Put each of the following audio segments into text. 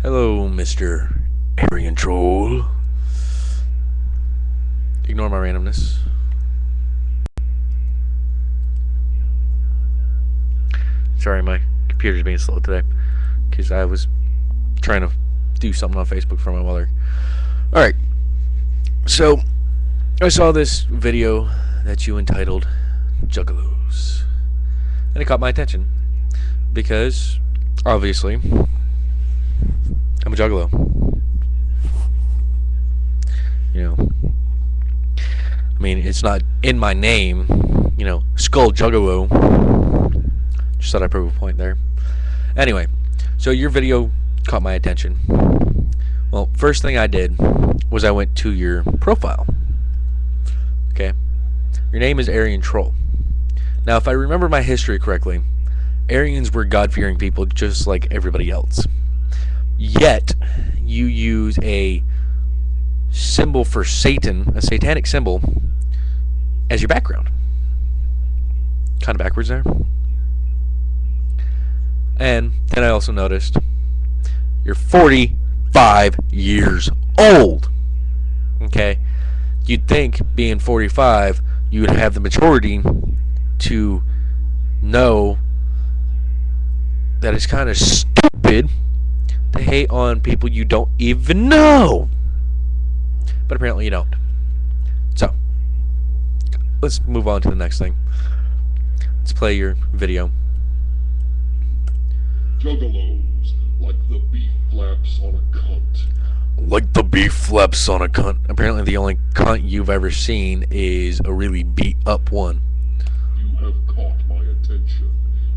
Hello, Mr. Aryan Troll. Ignore my randomness. Sorry, my computer's being slow today because I was trying to do something on Facebook for my mother. Alright, so I saw this video that you entitled Juggalos, and it caught my attention because obviously I'm a juggalo. I mean, it's not in my name, Skull Juggalo. Just thought I'd prove a point there. Anyway, so your video caught my attention. Well, first thing I did was I went to your profile. Okay? Your name is Aryan Troll. Now, if I remember my history correctly, Aryans were God-fearing people just like everybody else. Yet, you use a symbol for Satan, a satanic symbol, as your background. Kind of backwards there. And then I also noticed you're 45 years old. Okay? You'd think being 45, you would have the maturity to know that it's kind of stupid to hate on people you don't even know. But apparently you don't. So, let's move on to the next thing. Let's play your video. Juggalos, like the beef flaps on a cunt. Like the beef flaps on a cunt. Apparently the only cunt you've ever seen is a really beat up one. You have caught my attention,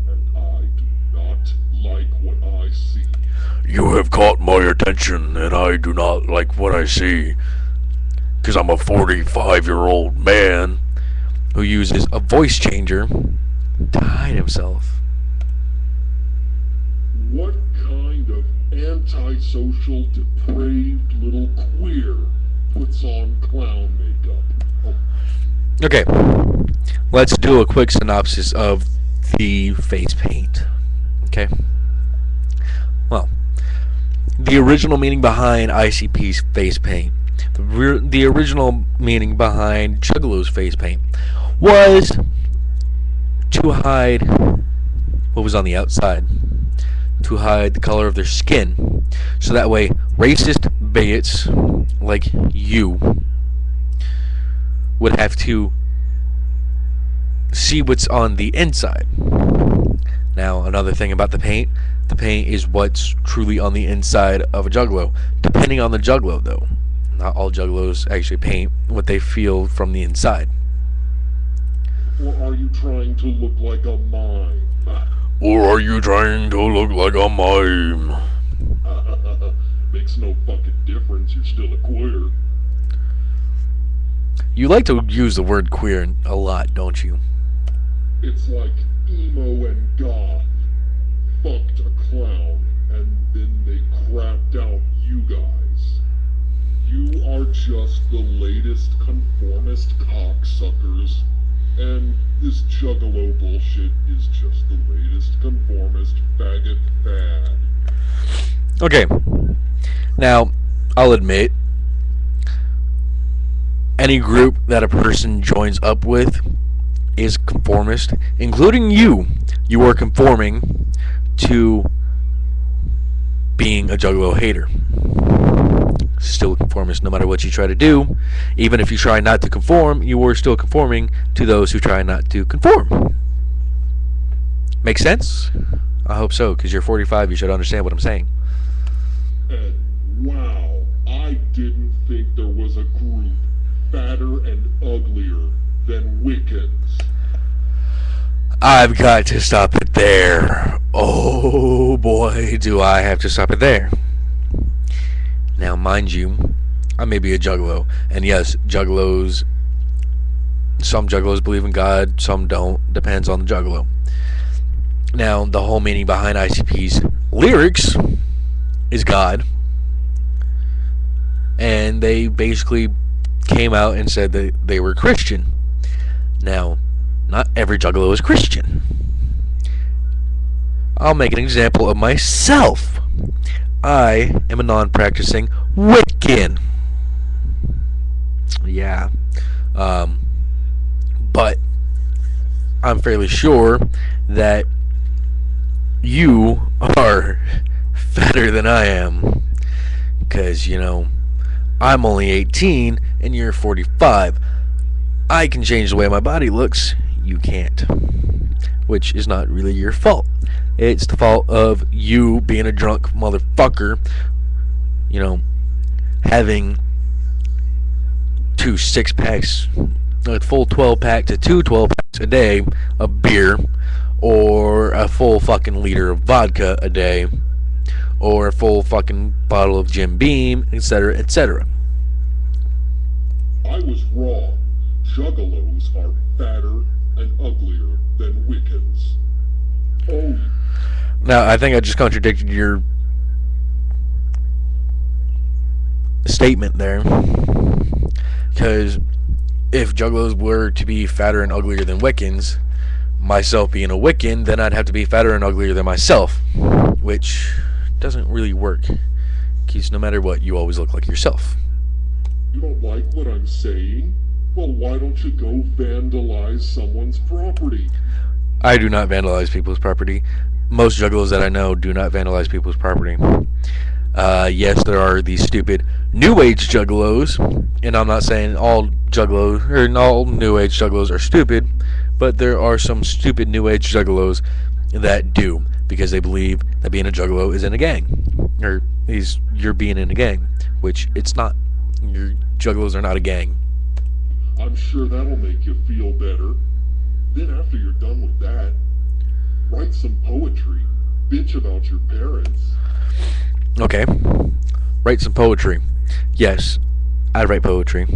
and I do not like what I see. You have caught my attention, and I do not like what I see. Because I'm a 45-year-old man who uses a voice changer to hide himself. What kind of antisocial, depraved little queer puts on clown makeup? Oh. Okay, let's do a quick synopsis of the face paint. Okay? Well, the original meaning behind ICP's face paint, the original meaning behind Juggalo's face paint, was to hide what was on the outside, to hide the color of their skin, so that way racist bigots like you would have to see what's on the inside. Now, another thing about the paint is what's truly on the inside of a Juggalo, depending on the Juggalo though. Not all Juggalos actually paint what they feel from the inside. Or are you trying to look like a mime? Or are you trying to look like a mime? Makes no fucking difference, you're still a queer. You like to use the word queer a lot, don't you? It's like emo and goth fucked a clown, and then they crapped out you guys. You are just the latest conformist cocksuckers, and this Juggalo bullshit is just the latest conformist faggot fad. Okay. Now, I'll admit, any group that a person joins up with is conformist, including you. You are conforming to being a Juggalo hater. Still a conformist no matter what you try to do. Even if you try not to conform, you are still conforming to those who try not to conform. Make sense? I hope so, because you're 45, you should understand what I'm saying. And wow, I didn't think there was a group fatter and uglier than Wiccans. I've got to stop it there. Oh boy, do I have to stop it there. Now, mind you, I may be a Juggalo, and yes, Juggalos, some Juggalos believe in God, some don't, depends on the Juggalo. Now, the whole meaning behind ICP's lyrics is God, and they basically came out and said that they were Christian. Now, not every Juggalo is Christian. I'll make an example of myself. I am a non-practicing Wiccan. Yeah. Um, but I'm fairly sure that you are fatter than I am. Because, I'm only 18 and you're 45. I can change the way my body looks. You can't. Which is not really your fault. It's the fault of you being a drunk motherfucker, having 2 6-packs, a full 12-pack to 2 12-packs a day of beer, or a full fucking liter of vodka a day, or a full fucking bottle of Jim Beam, etc., etc. I was wrong. Juggalos are fatter and uglier than Wiccans. Oh. Now, I think I just contradicted your statement there. Because if Juggalos were to be fatter and uglier than Wiccans, myself being a Wiccan, then I'd have to be fatter and uglier than myself. Which doesn't really work. Because no matter what, you always look like yourself. You don't like what I'm saying? Well, why don't you go vandalize someone's property? I do not vandalize people's property. Most Juggalos that I know do not vandalize people's property. Yes, there are these stupid New Age Juggalos, and I'm not saying all Juggalos or all New Age Juggalos are stupid, but there are some stupid New Age Juggalos that do, because they believe that being a Juggalo is in a gang, or you're being in a gang, which it's not. Your Juggalos are not a gang. I'm sure that'll make you feel better. Then after you're done with that, write some poetry, bitch about your parents. Okay. Write some poetry. Yes, I write poetry.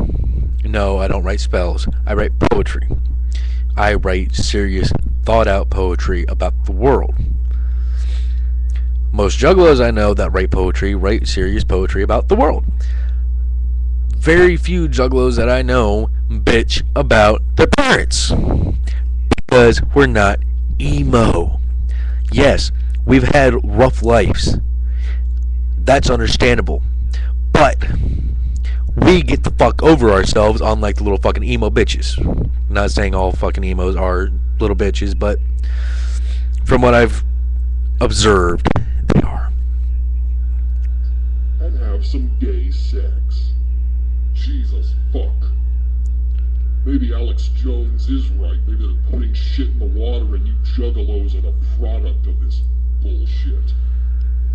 No, I don't write spells. I write poetry. I write serious, thought-out poetry about the world. Most Juggalos I know that write poetry write serious poetry about the world. Very few Juggalos that I know bitch about their parents. Because we're not emo. Yes, we've had rough lives. That's understandable. But we get the fuck over ourselves unlike the little fucking emo bitches. I'm not saying all fucking emos are little bitches, but from what I've observed, they are. And have some gay sex. Jesus fuck. Maybe Alex Jones is right. Maybe they're putting shit in the water and you Juggalos are the product of this bullshit.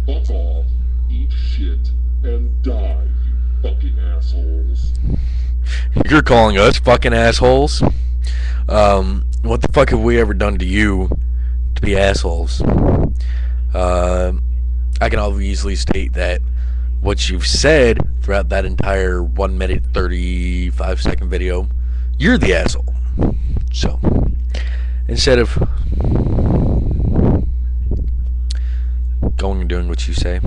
Fuck off, eat shit, and die, you fucking assholes. You're calling us fucking assholes? What the fuck have we ever done to you to be assholes? I can obviously state that what you've said throughout that entire 1 minute 35 second video, you're the asshole. So, instead of going and doing what you say,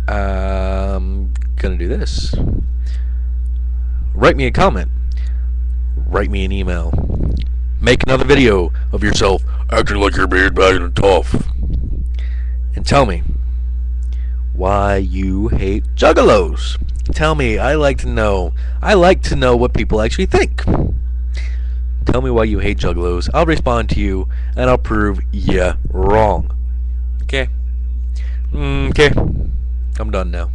I'm gonna do this. Write me a comment. Write me an email. Make another video of yourself acting like you're being bad and tough. And tell me why you hate Juggalos. Tell me. I like to know. I like to know what people actually think. Tell me why you hate Juggalos. I'll respond to you, and I'll prove you wrong. Okay? Okay. I'm done now.